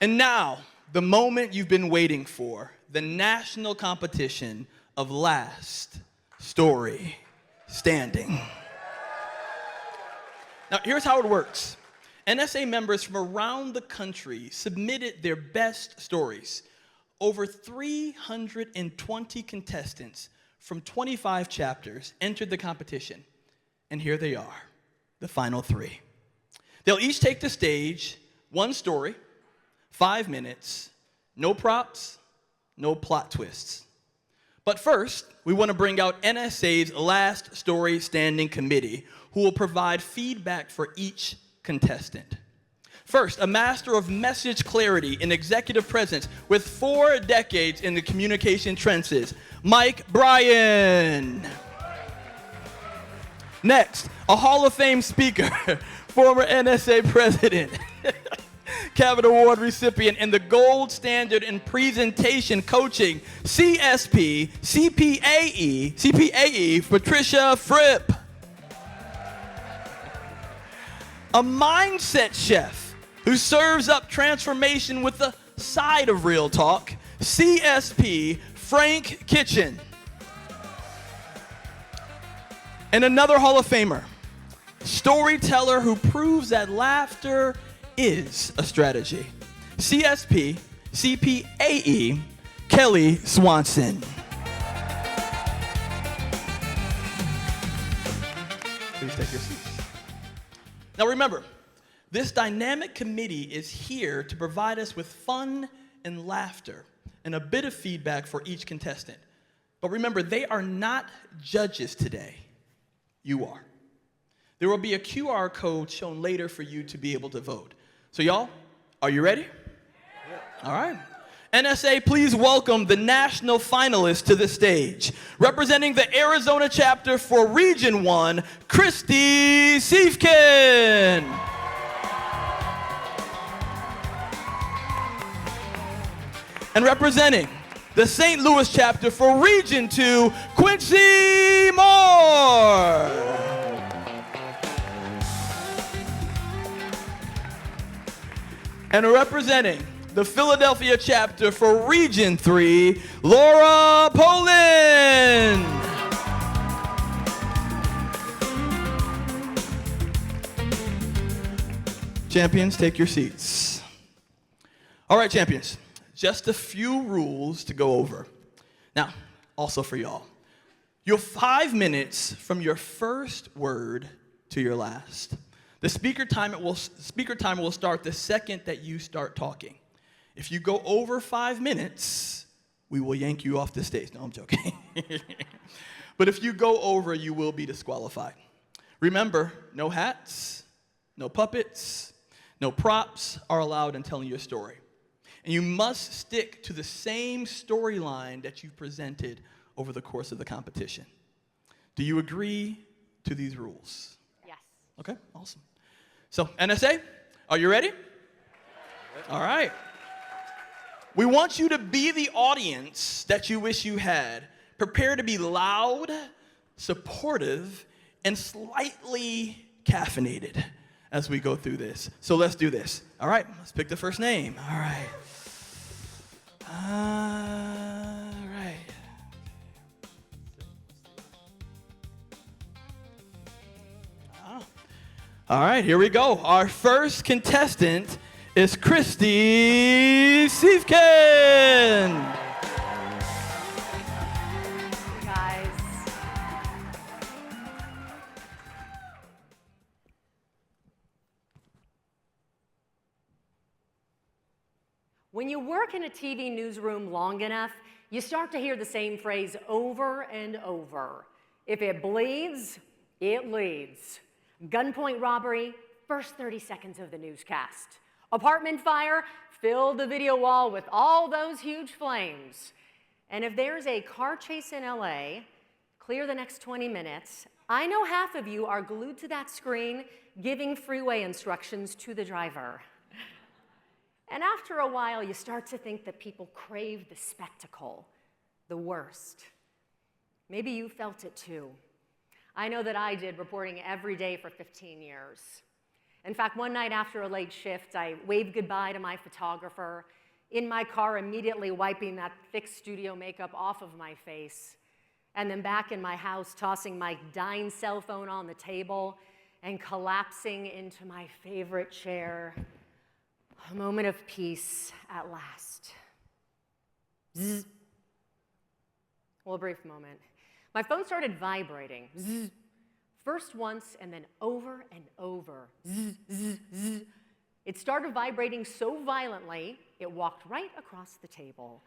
And now, the moment you've been waiting for, the national competition of Last Story Standing. Now, here's how it works. NSA members from around the country submitted their best stories. Over 320 contestants from 25 chapters entered the competition. And here they are, the final three. They'll each take the stage, one story, 5 minutes, no props, no plot twists. But first, we want to bring out NSA's Last Story Standing Committee, who will provide feedback for each contestant. First, a master of message clarity and executive presence with 4 decades in the communication trenches, Mike Bryan. Next, a Hall of Fame speaker, former NSA president, Cabinet Award recipient, and the gold standard in presentation coaching, CPAE, Patricia Fripp. A mindset chef who serves up transformation with a side of real talk, CSP, Frank Kitchen. And another Hall of Famer, storyteller who proves that laughter is a strategy, CPAE, Kelly Swanson. Please take your seats. Now remember, this dynamic committee is here to provide us with fun and laughter and a bit of feedback for each contestant. But remember, they are not judges today. You are. There will be a QR code shown later for you to be able to vote. So y'all, are you ready? Yeah. All right. NSA, please welcome the national finalists to the stage. Representing the Arizona chapter for Region 1, Kristy Siefkin. And representing the St. Louis chapter for Region 2, Quincy Moore. And representing the Philadelphia chapter for Region 3, Laura Polin. Champions, take your seats. All right, champions. Just a few rules to go over. Now, also for y'all. You have 5 minutes from your first word to your last. The speaker timer will start the second that you start talking. If you go over 5 minutes, we will yank you off the stage. No, I'm joking. But if you go over, you will be disqualified. Remember, no hats, no puppets, no props are allowed in telling your story. And you must stick to the same storyline that you've presented over the course of the competition. Do you agree to these rules? Yes. Okay, awesome. So, NSA, are you ready? All right. We want you to be the audience that you wish you had. Prepare to be loud, supportive, and slightly caffeinated as we go through this. So let's do this. All right, let's pick the first name. All right. All right, here we go. Our first contestant is Kristy Siefkin. Guys. When you work in a TV newsroom long enough, you start to hear the same phrase over and over. If it bleeds, it leads. Gunpoint robbery, first 30 seconds of the newscast. Apartment fire, fill the video wall with all those huge flames. And if there's a car chase in LA, clear the next 20 minutes. I know half of you are glued to that screen giving freeway instructions to the driver. And after a while, you start to think that people crave the spectacle, the worst. Maybe you felt it too. I know that I did, reporting every day for 15 years. In fact, one night after a late shift, I waved goodbye to my photographer, in my car immediately wiping that thick studio makeup off of my face, and then back in my house tossing my dying cell phone on the table and collapsing into my favorite chair. A moment of peace at last. Zzz. Well, a brief moment. My phone started vibrating. Zzz. First once and then over and over. Zzz, zzz, zzz. It started vibrating so violently, it walked right across the table.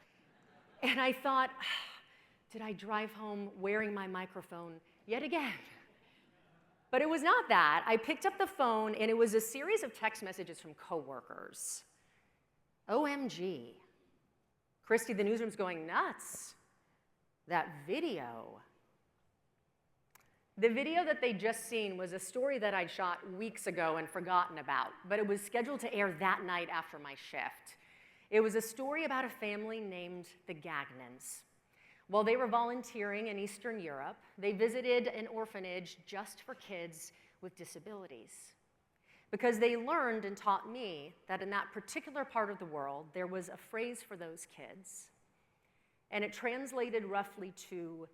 And I thought, did I drive home wearing my microphone yet again? But it was not that. I picked up the phone, and it was a series of text messages from coworkers. OMG. Kristy, the newsroom's going nuts. That video. The video that they'd just seen was a story that I'd shot weeks ago and forgotten about, but it was scheduled to air that night after my shift. It was a story about a family named the Gagnons. While they were volunteering in Eastern Europe, they visited an orphanage just for kids with disabilities. Because they learned and taught me that in that particular part of the world, there was a phrase for those kids. And it translated roughly to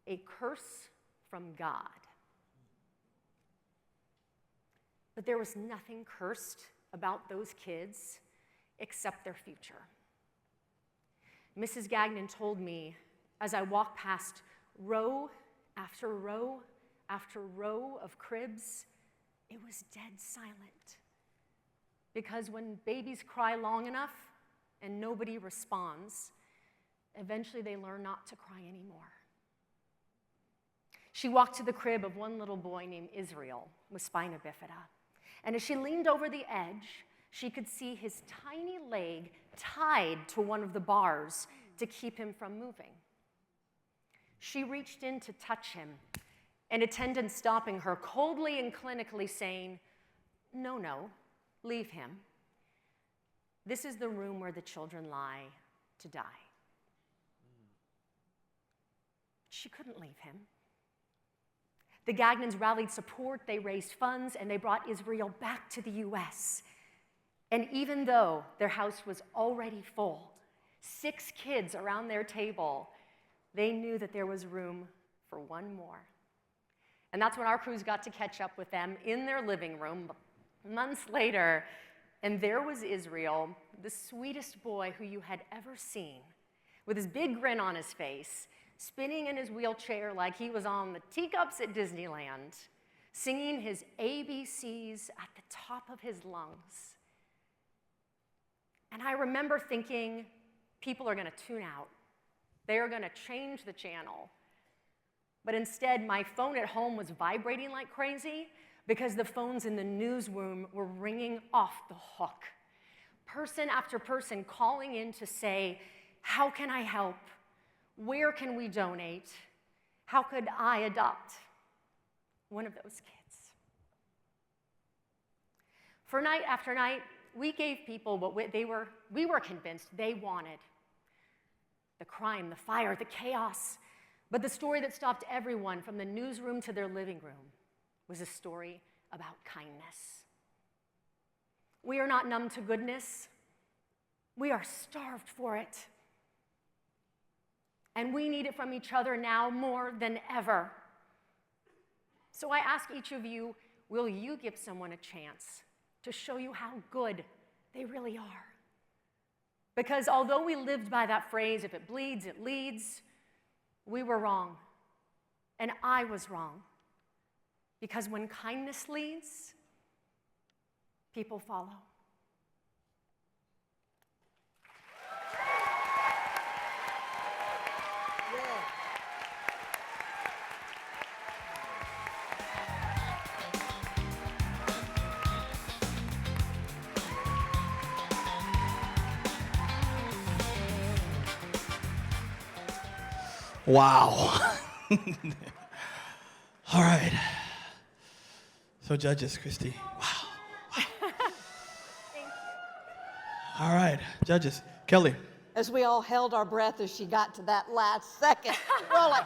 a curse from God. But there was nothing cursed about those kids except their future. Mrs. Gagnon told me as I walked past row after row after row of cribs, it was dead silent. Because when babies cry long enough and nobody responds, eventually they learn not to cry anymore. She walked to the crib of one little boy named Israel with spina bifida. And as she leaned over the edge, she could see his tiny leg tied to one of the bars to keep him from moving. She reached in to touch him, an attendant stopping her coldly and clinically saying, "No, no, leave him. This is the room where the children lie to die." She couldn't leave him. The Gagnons rallied support, they raised funds, and they brought Israel back to the US. And even though their house was already full, 6 kids around their table, they knew that there was room for one more. And that's when our crews got to catch up with them in their living room months later. And there was Israel, the sweetest boy who you had ever seen, with his big grin on his face, spinning in his wheelchair like he was on the teacups at Disneyland, singing his ABCs at the top of his lungs. And I remember thinking, people are going to tune out. They are going to change the channel. But instead, my phone at home was vibrating like crazy because the phones in the newsroom were ringing off the hook. Person after person calling in to say, how can I help? Where can we donate? How could I adopt one of those kids? For night after night, we gave people what we were convinced they wanted. The crime, the fire, the chaos. But the story that stopped everyone from the newsroom to their living room was a story about kindness. We are not numb to goodness. We are starved for it. And we need it from each other now more than ever. So I ask each of you, will you give someone a chance to show you how good they really are? Because although we lived by that phrase, if it bleeds, it leads, we were wrong. And I was wrong. Because when kindness leads, people follow. Wow. All right. So judges, Kristy. Wow. Thank you. All right, judges. Kelly. As we all held our breath as she got to that last second. Rolling.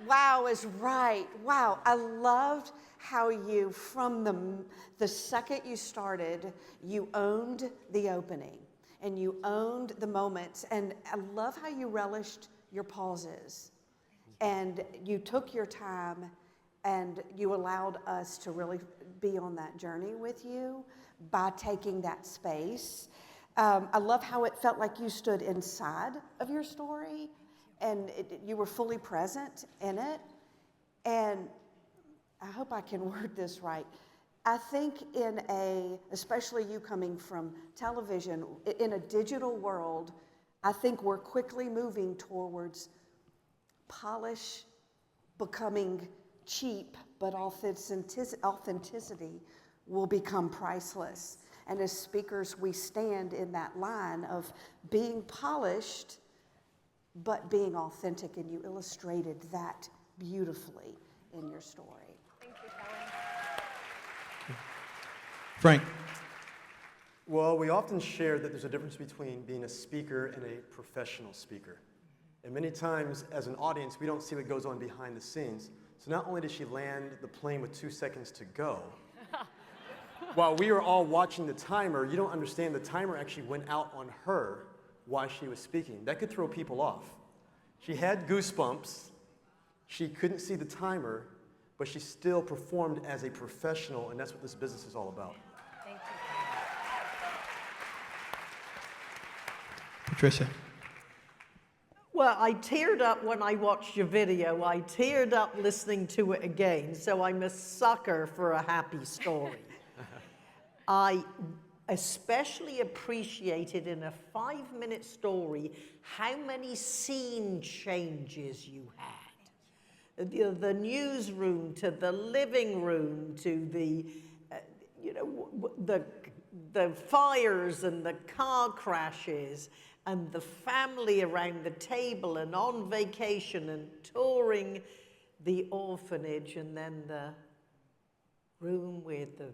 wow is right. Wow, I loved how you, from the second you started, you owned the opening and you owned the moments. And I love how you relished your pauses and you took your time and you allowed us to really be on that journey with you by taking that space. I love how it felt like you stood inside of your story and you were fully present in it. And I hope I can word this right. I think especially you coming from television, in a digital world, I think we're quickly moving towards polish becoming cheap, but authenticity will become priceless. And as speakers, we stand in that line of being polished, but being authentic, and you illustrated that beautifully in your story. Thank you, Polin. Frank. Well, we often share that there's a difference between being a speaker and a professional speaker. And many times, as an audience, we don't see what goes on behind the scenes. So not only did she land the plane with 2 seconds to go, while we were all watching the timer, you don't understand the timer actually went out on her while she was speaking. That could throw people off. She had goosebumps. She couldn't see the timer, but she still performed as a professional, and that's what this business is all about. Thank you. Patricia. Well, I teared up when I watched your video. I teared up listening to it again, so I'm a sucker for a happy story. I especially appreciated in a 5-minute story how many scene changes you had. The newsroom to the living room to the, the fires and the car crashes and the family around the table and on vacation and touring the orphanage and then the room where the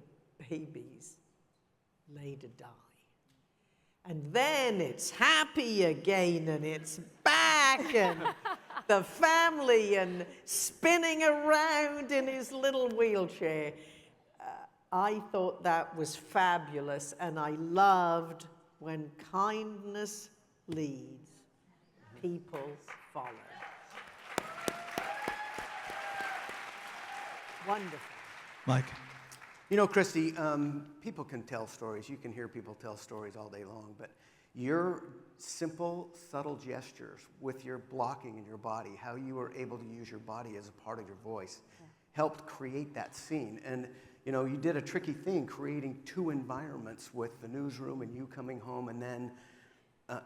babies lay to die. And then it's happy again and it's back and the family and spinning around in his little wheelchair. I thought that was fabulous, and I loved when kindness leads, people follow. Wonderful. Mike. You know, Kristy, people can tell stories. You can hear people tell stories all day long, but your simple, subtle gestures with your blocking in your body, how you were able to use your body as a part of your voice, helped create that scene. And, you did a tricky thing, creating 2 environments with the newsroom and you coming home, and then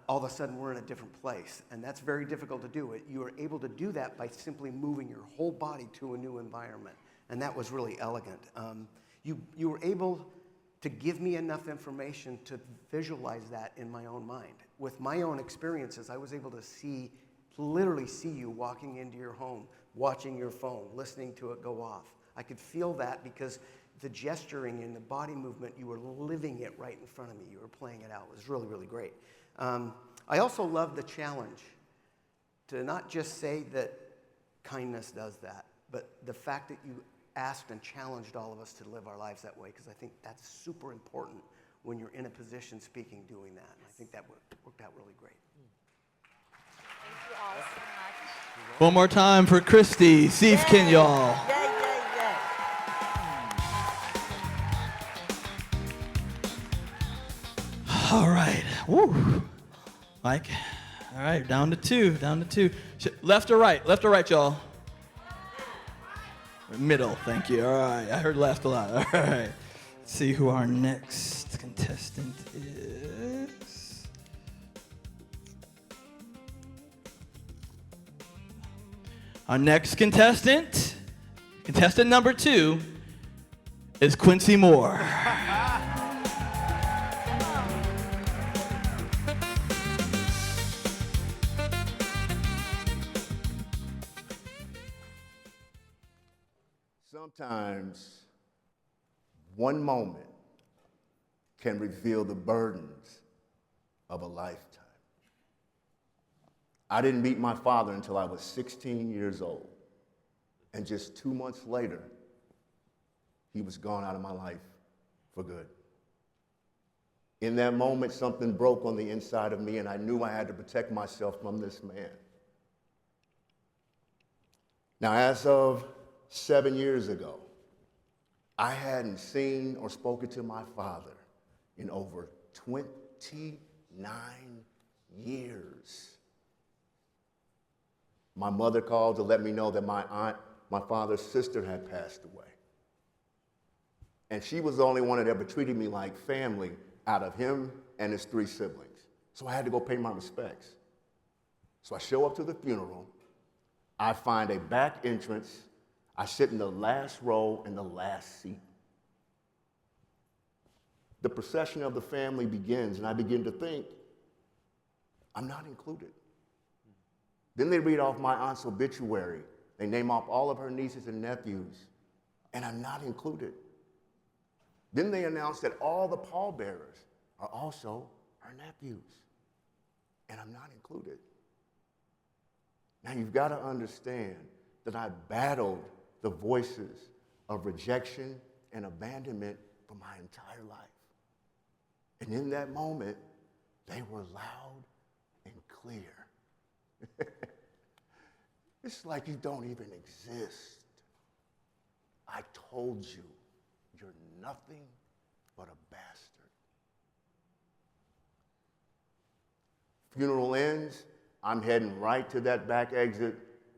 all of a sudden we're in a different place. And that's very difficult to do. You were able to do that by simply moving your whole body to a new environment. And that was really elegant. You were able to give me enough information to visualize that in my own mind. With my own experiences, I was able to literally see you walking into your home, watching your phone, listening to it go off. I could feel that because the gesturing and the body movement, you were living it right in front of me. You were playing it out. It was really, really great. I also love the challenge to not just say that kindness does that, but the fact that you asked and challenged all of us to live our lives that way, because I think that's super important when you're in a position speaking, doing that. And I think that worked out really great. Thank you all so much. One more time for Kristy Siefkin, y'all. Yay, yay, yay. All right. Woo. Mike. All right, down to two. Left or right? Left or right, y'all? Middle, thank you. All right, I heard left a lot. All right. Let's see who our next contestant is. Our next contestant number 2, is Quincy Moore. Sometimes one moment can reveal the burdens of a lifetime. I didn't meet my father until I was 16 years old. And just 2 months later, he was gone out of my life for good. In that moment, something broke on the inside of me, and I knew I had to protect myself from this man. Now, as of 7 years ago, I hadn't seen or spoken to my father in over 29 years. My mother called to let me know that my aunt, my father's sister, had passed away. And she was the only one that ever treated me like family out of him and his 3 siblings. So I had to go pay my respects. So I show up to the funeral. I find a back entrance. I sit in the last row in the last seat. The procession of the family begins, and I begin to think, I'm not included. Then they read off my aunt's obituary. They name off all of her nieces and nephews, and I'm not included. Then they announce that all the pallbearers are also her nephews, and I'm not included. Now you've got to understand that I battled the voices of rejection and abandonment for my entire life. And in that moment, they were loud and clear. It's like you don't even exist. I told you, you're nothing but a bastard. Funeral ends, I'm heading right to that back exit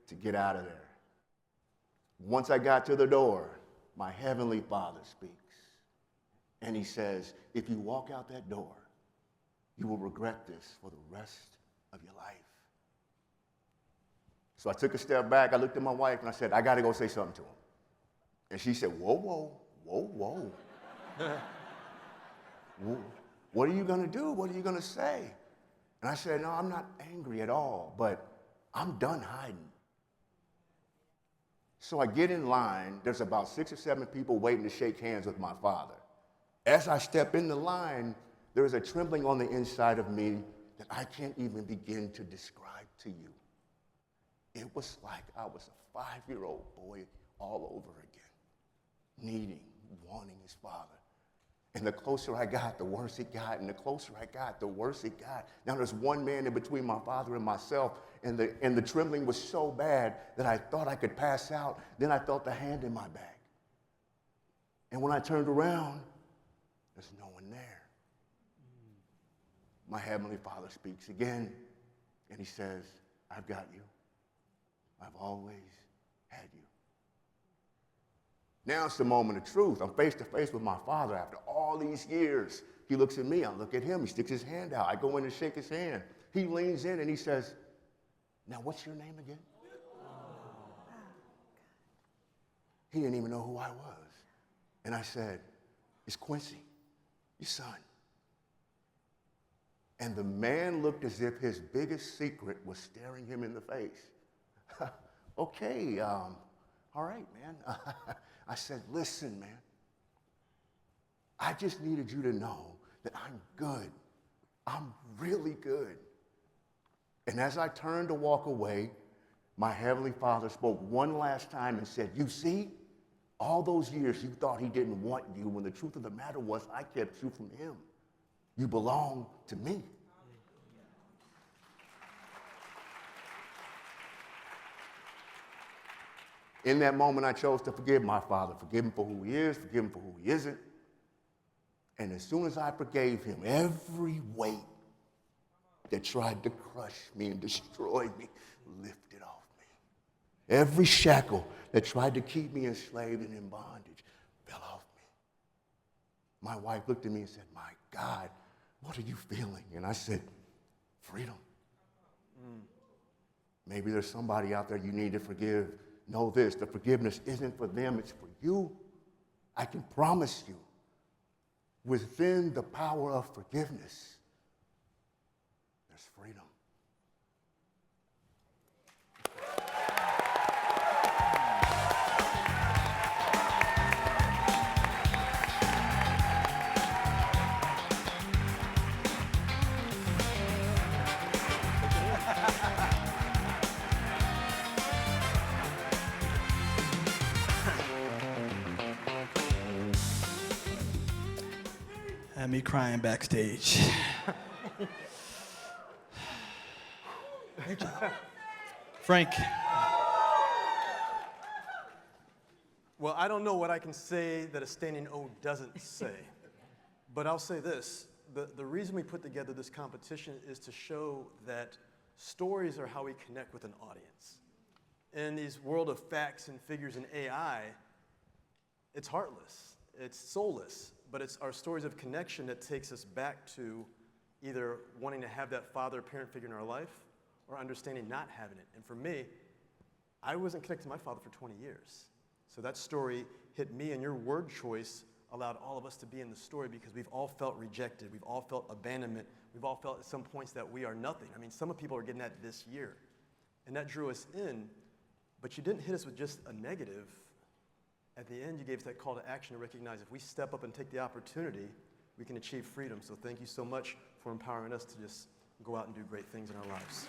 to get out of there. Once I got to the door, my Heavenly Father speaks. And he says, if you walk out that door, you will regret this for the rest of your life. So I took a step back, I looked at my wife, and I said, I got to go say something to him. And she said, whoa, whoa, whoa, whoa. What are you going to do? What are you going to say? And I said, no, I'm not angry at all, but I'm done hiding. So I get in line. There's about 6 or 7 people waiting to shake hands with my father. As I step in the line, there is a trembling on the inside of me that I can't even begin to describe to you. It was like I was a 5-year-old boy all over again, needing, wanting his father. And the closer I got, the worse it got. And the closer I got, the worse it got. Now there's one man in between my father and myself, and the trembling was so bad that I thought I could pass out. Then I felt a hand in my back. And when I turned around, there's no one there. My Heavenly Father speaks again, and he says, I've got you. I've always had you. Now it's the moment of truth. I'm face to face with my father after all these years. He looks at me, I look at him, he sticks his hand out. I go in and shake his hand. He leans in and he says, now what's your name again? He didn't even know who I was. And I said, it's Quincy, your son. And the man looked as if his biggest secret was staring him in the face. Okay, all right, man. I said, listen, man, I just needed you to know that I'm good. I'm really good. And as I turned to walk away, my Heavenly Father spoke one last time and said, you see, all those years you thought he didn't want you, when the truth of the matter was I kept you from him. You belong to me. In that moment, I chose to forgive my father, forgive him for who he is, forgive him for who he isn't. And as soon as I forgave him, every weight that tried to crush me and destroy me lifted off me. Every shackle that tried to keep me enslaved and in bondage fell off me. My wife looked at me and said, my God, what are you feeling? And I said, freedom. Maybe there's somebody out there you need to forgive. Know this, the forgiveness isn't for them, it's for you. I can promise you, within the power of forgiveness, there's freedom. Had me crying backstage. Great job. Frank. Well, I don't know what I can say that a standing O doesn't say, but I'll say this. The reason we put together this competition is to show that stories are how we connect with an audience. In these world of facts and figures and AI, it's heartless, it's soulless, but it's our stories of connection that takes us back to either wanting to have that father-parent figure in our life or understanding not having it. And for me, I wasn't connected to my father for 20 years. So that story hit me, and your word choice allowed all of us to be in the story because we've all felt rejected, we've all felt abandonment, we've all felt at some points that we are nothing. I mean, some people are getting that this year. And that drew us in, but you didn't hit us with just a negative. At the end, you gave us that call to action to recognize if we step up and take the opportunity, we can achieve freedom. So thank you so much for empowering us to just go out and do great things in our lives.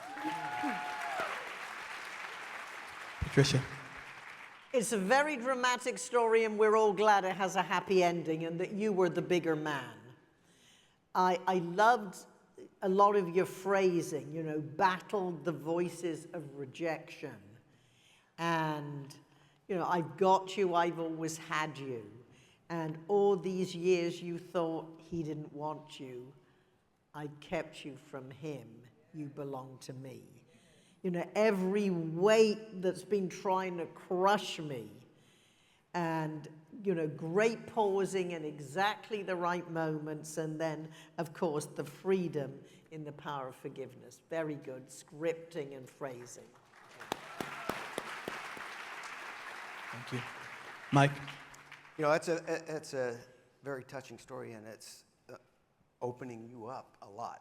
Patricia. It's a very dramatic story, and we're all glad it has a happy ending and that you were the bigger man. I loved a lot of your phrasing, you know, battled the voices of rejection. And, you know, I've got you, I've always had you. And all these years you thought he didn't want you. I kept you from him. You belong to me. You know, every weight that's been trying to crush me, and, you know, great pausing in exactly the right moments, and then, of course, the freedom in the power of forgiveness. Very good scripting and phrasing. Thank you. Mike. You know, it's a very touching story, and it's opening you up a lot.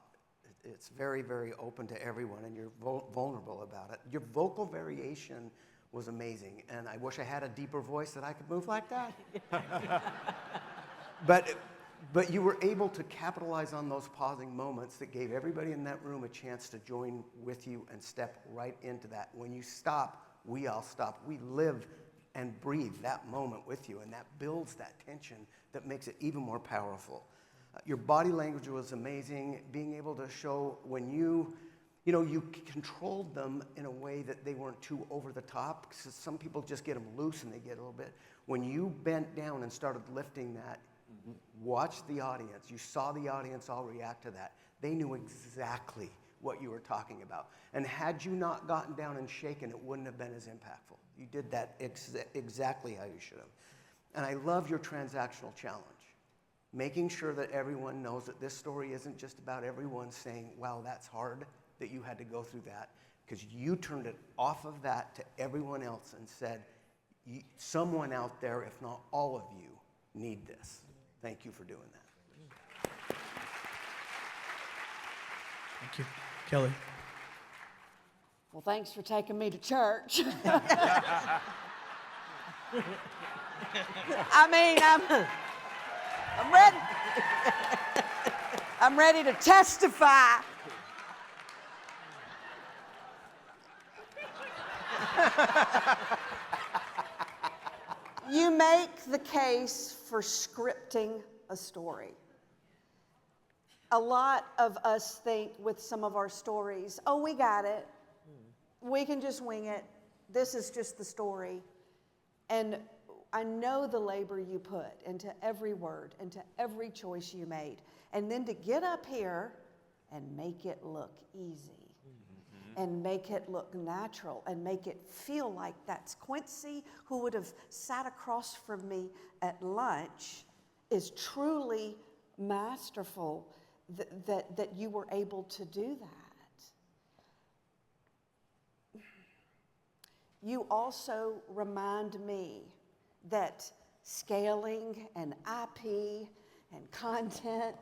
It's very, very open to everyone, and you're vulnerable about it. Your vocal variation was amazing, and I wish I had a deeper voice that I could move like that. But you were able to capitalize on those pausing moments that gave everybody in that room a chance to join with you and step right into that. When you stop, we all stop. We live and breathe that moment with you, and that builds that tension that makes it even more powerful. Your body language was amazing, being able to show when you controlled them in a way that they weren't too over the top, because some people just get them loose and they get a little bit. When you bent down and started lifting that, watch the audience. You saw the audience all react to that. They knew exactly what you were talking about. And had you not gotten down and shaken, it wouldn't have been as impactful. You did that exactly how you should have. And I love your transactional challenge. Making sure that everyone knows that this story isn't just about everyone saying, wow, that's hard that you had to go through that, because you turned it off of that to everyone else and said, someone out there, if not all of you, need this. Thank you for doing that. Thank you. Kelly. Well, thanks for taking me to church. I mean, I'm ready. I'm ready to testify. You make the case for scripting a story. A lot of us think with some of our stories, oh, we got it. We can just wing it. This is just the story. And I know the labor you put into every word, into every choice you made. And then to get up here and make it look easy, and make it look natural, and make it feel like that's Quincy, who would have sat across from me at lunch, is truly masterful that you were able to do that. You also remind me that scaling and IP and content,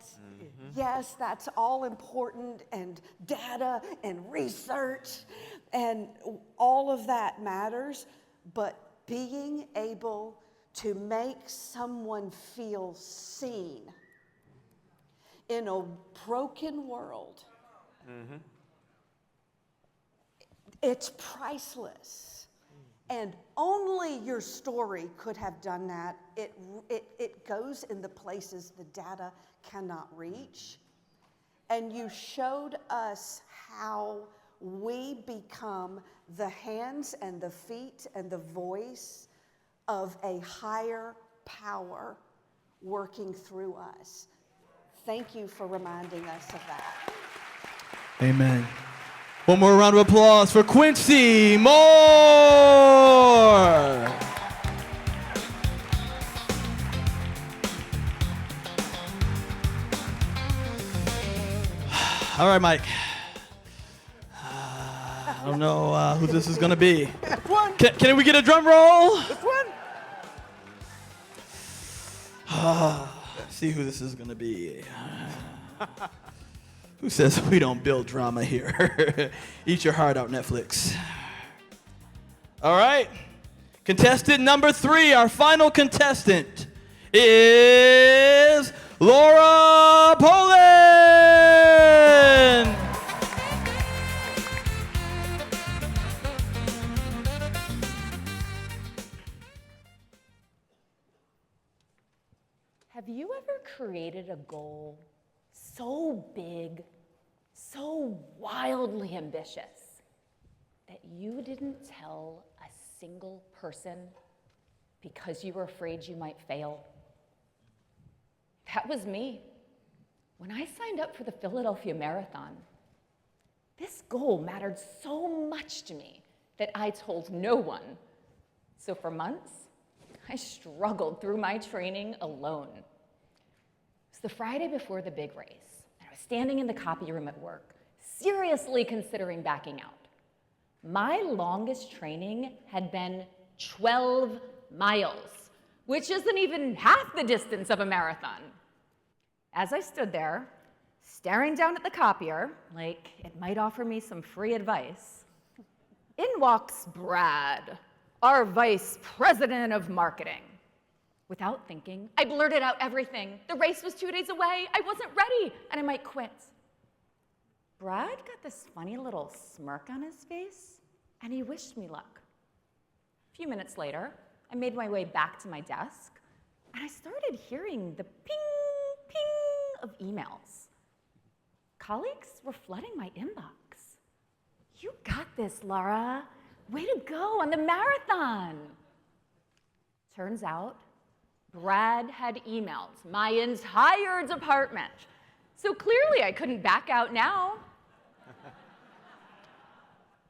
yes, that's all important, and data and research, and all of that matters, but being able to make someone feel seen in a broken world, it's priceless. And only your story could have done that. It goes in the places the data cannot reach. And you showed us how we become the hands and the feet and the voice of a higher power working through us. Thank you for reminding us of that. Amen. One more round of applause for Quincy Moore. All right, Mike. I don't know who this is going to be. This one. Can we get a drum roll? This one. See who this is going to be. Who says we don't build drama here? Eat your heart out, Netflix. All right. Contestant number 3, our final contestant, is Laura Polin. Have you ever created a goal so big, so wildly ambitious, that you didn't tell a single person because you were afraid you might fail? That was me. When I signed up for the Philadelphia Marathon, this goal mattered so much to me that I told no one. So for months, I struggled through my training alone. It was the Friday before the big race, and I was standing in the copy room at work, seriously considering backing out. My longest training had been 12 miles, which isn't even half the distance of a marathon. As I stood there, staring down at the copier, like it might offer me some free advice, in walks Brad, our vice president of marketing. Without thinking, I blurted out everything. The race was 2 days away, I wasn't ready, and I might quit. Brad got this funny little smirk on his face, and he wished me luck. A few minutes later, I made my way back to my desk, and I started hearing the ping, ping of emails. Colleagues were flooding my inbox. You got this, Laura. Way to go on the marathon. Turns out, Brad had emailed my entire department. So clearly I couldn't back out now.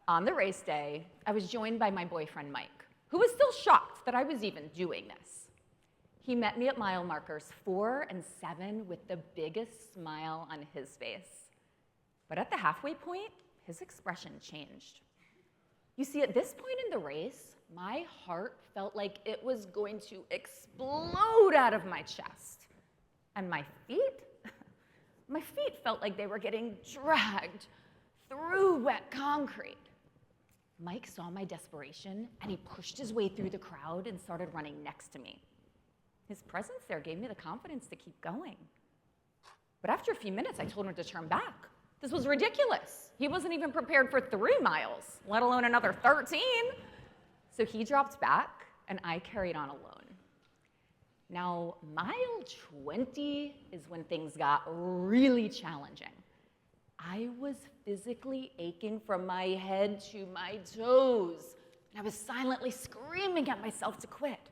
On the race day, I was joined by my boyfriend, Mike, who was still shocked that I was even doing this. He met me at mile markers 4 and 7 with the biggest smile on his face. But at the halfway point, his expression changed. You see, at this point in the race, my heart felt like it was going to explode out of my chest. And my feet felt like they were getting dragged through wet concrete. Mike saw my desperation, and he pushed his way through the crowd and started running next to me. His presence there gave me the confidence to keep going. But after a few minutes, I told him to turn back. This was ridiculous. He wasn't even prepared for 3 miles, let alone another 13. So he dropped back, and I carried on alone. Now, mile 20 is when things got really challenging. I was physically aching from my head to my toes, and I was silently screaming at myself to quit.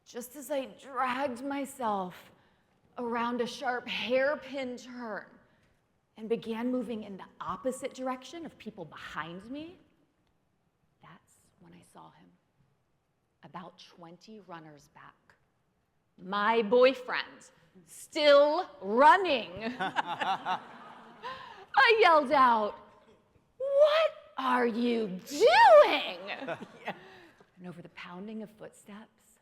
Just as I dragged myself around a sharp hairpin turn and began moving in the opposite direction of people behind me, that's when I saw him, about 20 runners back. My boyfriend, still running. I yelled out, "What are you doing?" And over the pounding of footsteps,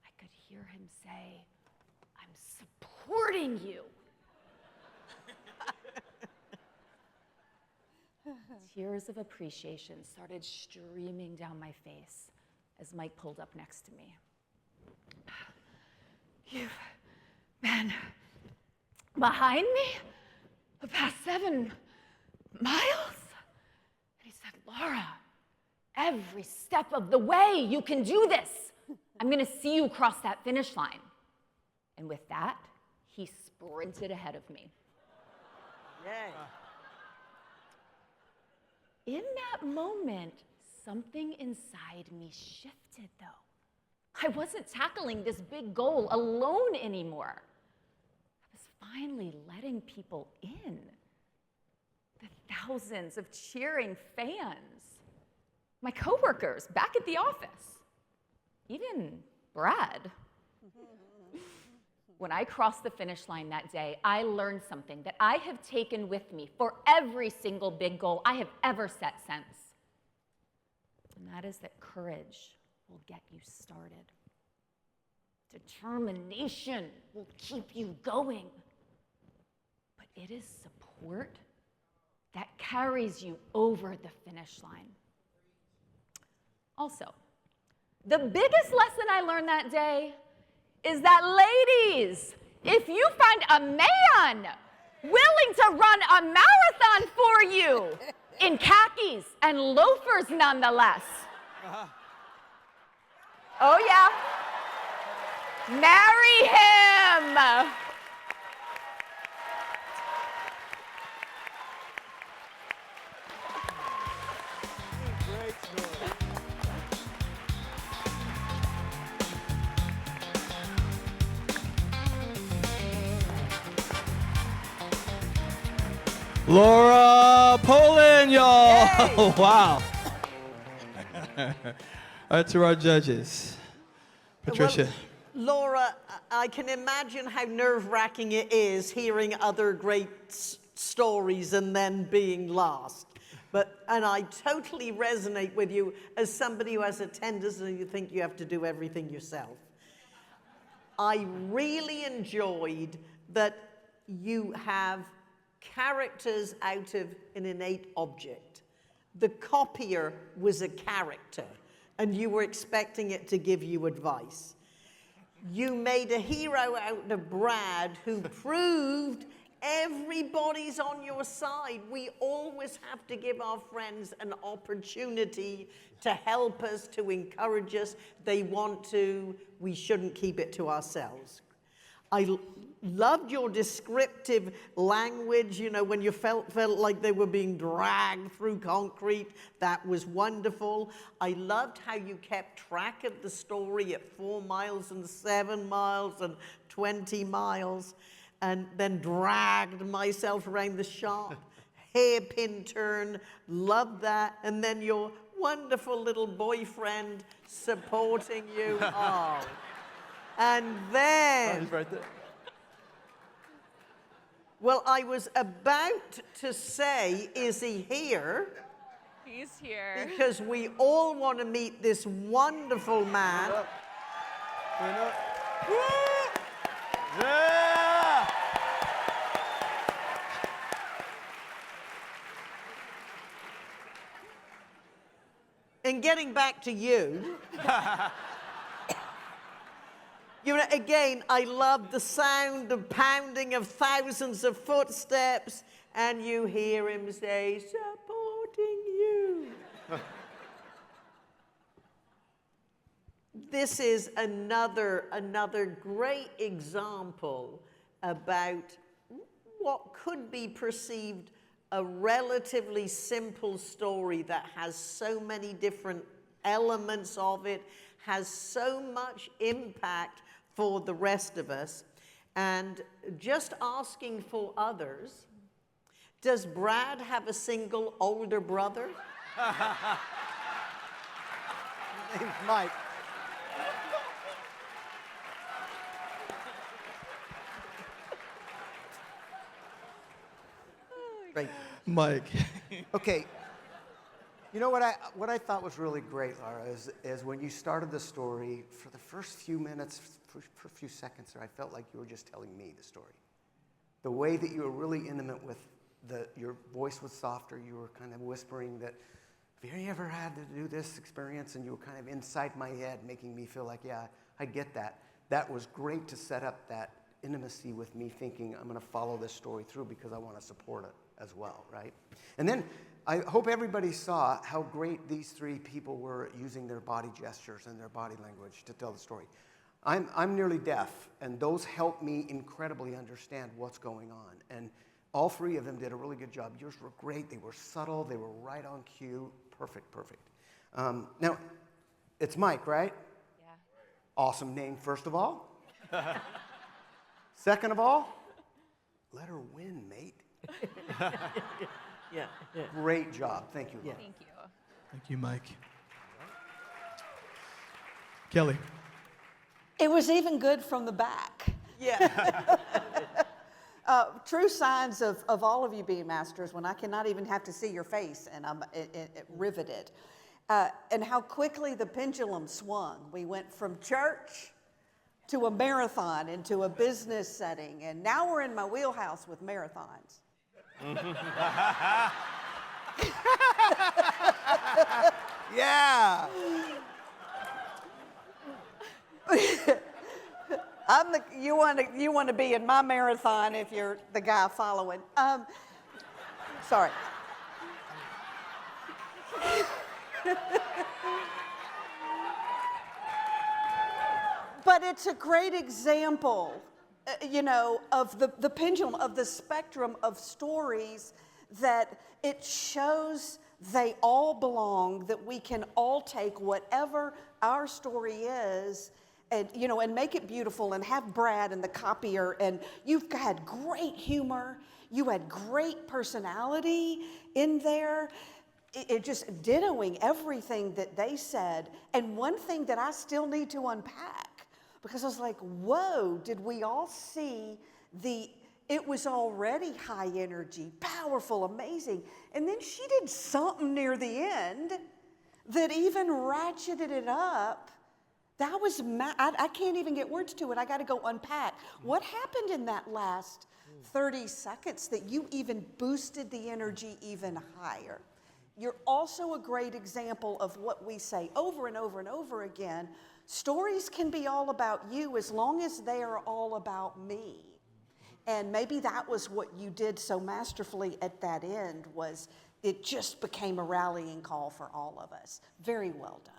I could hear him say, "I'm supporting you." Tears of appreciation started streaming down my face as Mike pulled up next to me. "You've been behind me the past 7 miles?" And he said, "Laura, Every step of the way, you can do this. I'm gonna see you cross that finish line. And with that, he sprinted ahead of me. Yay. In that moment, something inside me shifted, though. I wasn't tackling this big goal alone anymore. I was finally letting people in. The thousands of cheering fans, my coworkers back at the office, even Brad. When I crossed the finish line that day, I learned something that I have taken with me for every single big goal I have ever set since. And that is that courage will get you started. Determination will keep you going. But it is support that carries you over the finish line. Also, the biggest lesson I learned that day is that, ladies, if you find a man willing to run a marathon for you, in khakis and loafers nonetheless. Oh yeah, marry him. Laura Polin, y'all. Wow. All right, to our judges. Patricia. Well, Laura, I can imagine how nerve-wracking it is hearing other great stories and then being last. And I totally resonate with you as somebody who has a tendency to think you have to do everything yourself. I really enjoyed that you have characters out of an innate object. The copier was a character, and you were expecting it to give you advice. You made a hero out of Brad who proved everybody's on your side. We always have to give our friends an opportunity to help us, to encourage us. They want to. We shouldn't keep it to ourselves. I loved your descriptive language, you know, when you felt like they were being dragged through concrete. That was wonderful. I loved how you kept track of the story at 4 miles and 7 miles and 20 miles, and then dragged myself around the shop. Hairpin turn, loved that. And then your wonderful little boyfriend supporting you. Oh. And then, He's right there. well, I was about to say, is he here? He's here. Because we all want to meet this wonderful man. Stand up. Yeah! And getting back to you, you know, again, I love the sound of pounding of thousands of footsteps, and you hear him say, supporting you. This is another great example about what could be perceived a relatively simple story that has so many different elements of it, has so much impact for the rest of us. And just asking for others, does Brad have a single older brother? His name's Mike. Great. Mike. Okay. You know what I thought was really great, Laura, is when you started the story, for the first few minutes, for a few seconds there, I felt like you were just telling me the story. The way that you were really intimate with your voice was softer, you were kind of whispering that, have you ever had to do this experience? And you were kind of inside my head, making me feel like, yeah, I get that. That was great to set up that intimacy with me, thinking I'm going to follow this story through because I want to support it as well, right? And then I hope everybody saw how great these three people were at using their body gestures and their body language to tell the story. I'm nearly deaf, and those help me incredibly understand what's going on. And all three of them did a really good job. Yours were great. They were subtle. They were right on cue. Perfect, perfect. Now, it's Mike, right? Yeah. Awesome name, first of all. Second of all, let her win, mate. Yeah, yeah. Great job. Thank you, Laura. Thank you. Thank you, Mike. Kelly. It was even good from the back. Yeah. True signs of all of you being masters when I cannot even have to see your face and I'm riveted. And how quickly the pendulum swung. We went from church to a marathon into a business setting, and now we're in my wheelhouse with marathons. Yeah. You want to be in my marathon if you're the guy following. Sorry. But it's a great example, of the pendulum, of the spectrum of stories that it shows they all belong, that we can all take whatever our story is and make it beautiful, and have Brad and the copier, and you've had great humor, you had great personality in there. It just dittoing everything that they said. And one thing that I still need to unpack, because I was like, whoa, did we all see it was already high energy, powerful, amazing. And then she did something near the end that even ratcheted it up. That was, I can't even get words to it. I got to go unpack. What happened in that last 30 seconds that you even boosted the energy even higher? You're also a great example of what we say over and over and over again. Stories can be all about you as long as they are all about me. And maybe that was what you did so masterfully at that end, was it just became a rallying call for all of us. Very well done.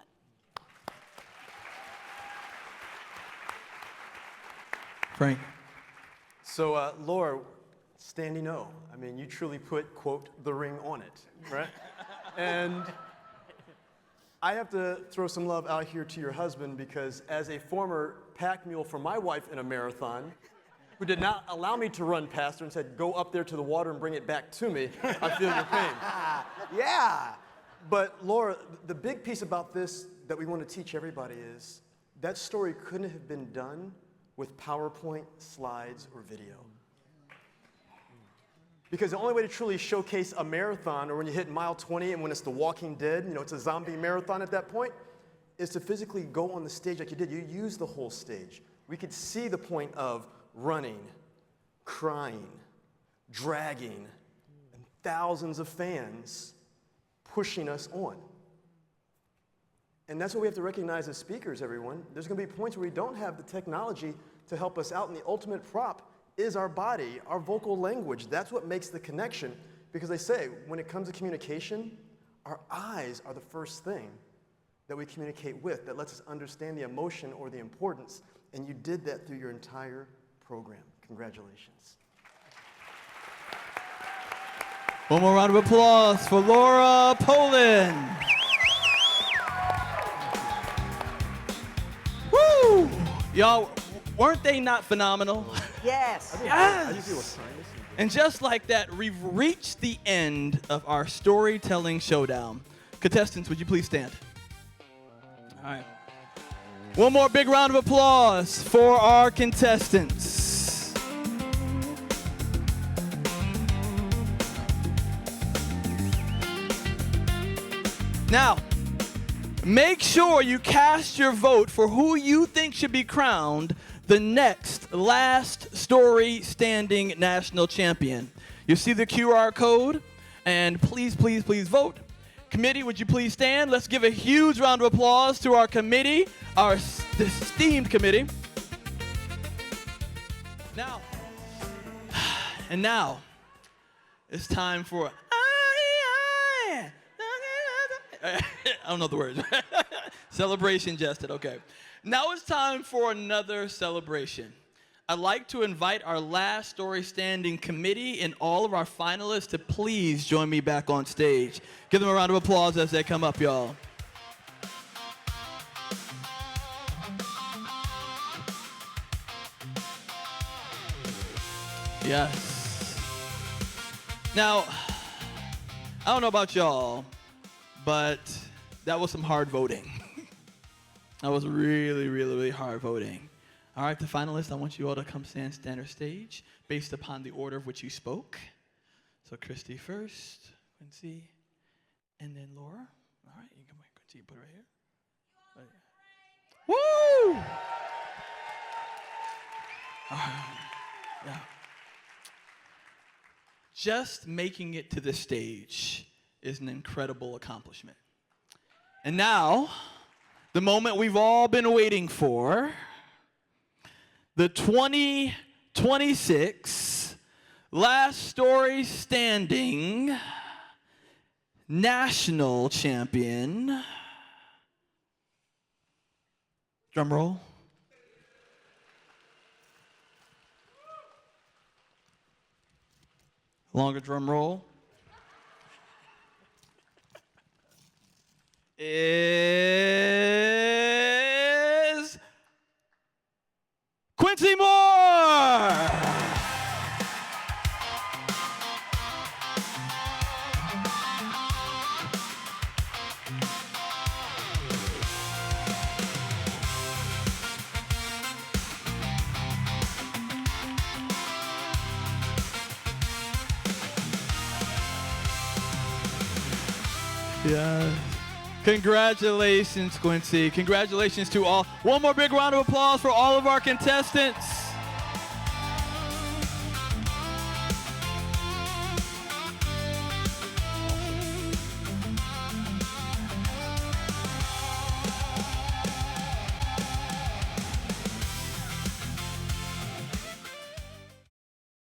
Frank. So, Laura, standing O. I mean, you truly put, quote, the ring on it, right? And I have to throw some love out here to your husband, because as a former pack mule for my wife in a marathon, who did not allow me to run past her and said, go up there to the water and bring it back to me, I feel your pain. Yeah. But Laura, the big piece about this that we want to teach everybody is that story couldn't have been done with PowerPoint, slides, or video. Because the only way to truly showcase a marathon, or when you hit mile 20 and when it's The Walking Dead, it's a zombie marathon at that point, is to physically go on the stage like you did. You use the whole stage. We could see the point of running, crying, dragging, and thousands of fans pushing us on. And that's what we have to recognize as speakers, everyone. There's going to be points where we don't have the technology to help us out, and the ultimate prop is our body, our vocal language. That's what makes the connection, because they say when it comes to communication, our eyes are the first thing that we communicate with, that lets us understand the emotion or the importance, and you did that through your entire program. Congratulations. One more round of applause for Laura Polin. Woo! Y'all, weren't they not phenomenal? Yes. Yes! And just like that, we've reached the end of our storytelling showdown. Contestants, would you please stand? All right. One more big round of applause for our contestants. Now, make sure you cast your vote for who you think should be crowned the next last story standing national champion. You see the QR code, and please, please, please vote. Committee, would you please stand? Let's give a huge round of applause to our committee, our esteemed committee. Now, it's time for I don't know the words. Celebration jested, okay. Now it's time for another celebration. I'd like to invite our last story standing committee and all of our finalists to please join me back on stage. Give them a round of applause as they come up, y'all. Yes. Now, I don't know about y'all, but that was some hard voting. That was really, really, really hard voting. All right, the finalists, I want you all to come stand center stage based upon the order of which you spoke. So Kristy first, Quincy, and then Laura. All right, you can Quincy, you put it right here. Woo! All right, yeah. Just making it to the stage is an incredible accomplishment. And now, the moment we've all been waiting for, the 2026 Last Story Standing National Champion. Drum roll. Longer drum roll. Is Quincy Moore. Yeah. Congratulations, Quincy. Congratulations to all. One more big round of applause for all of our contestants.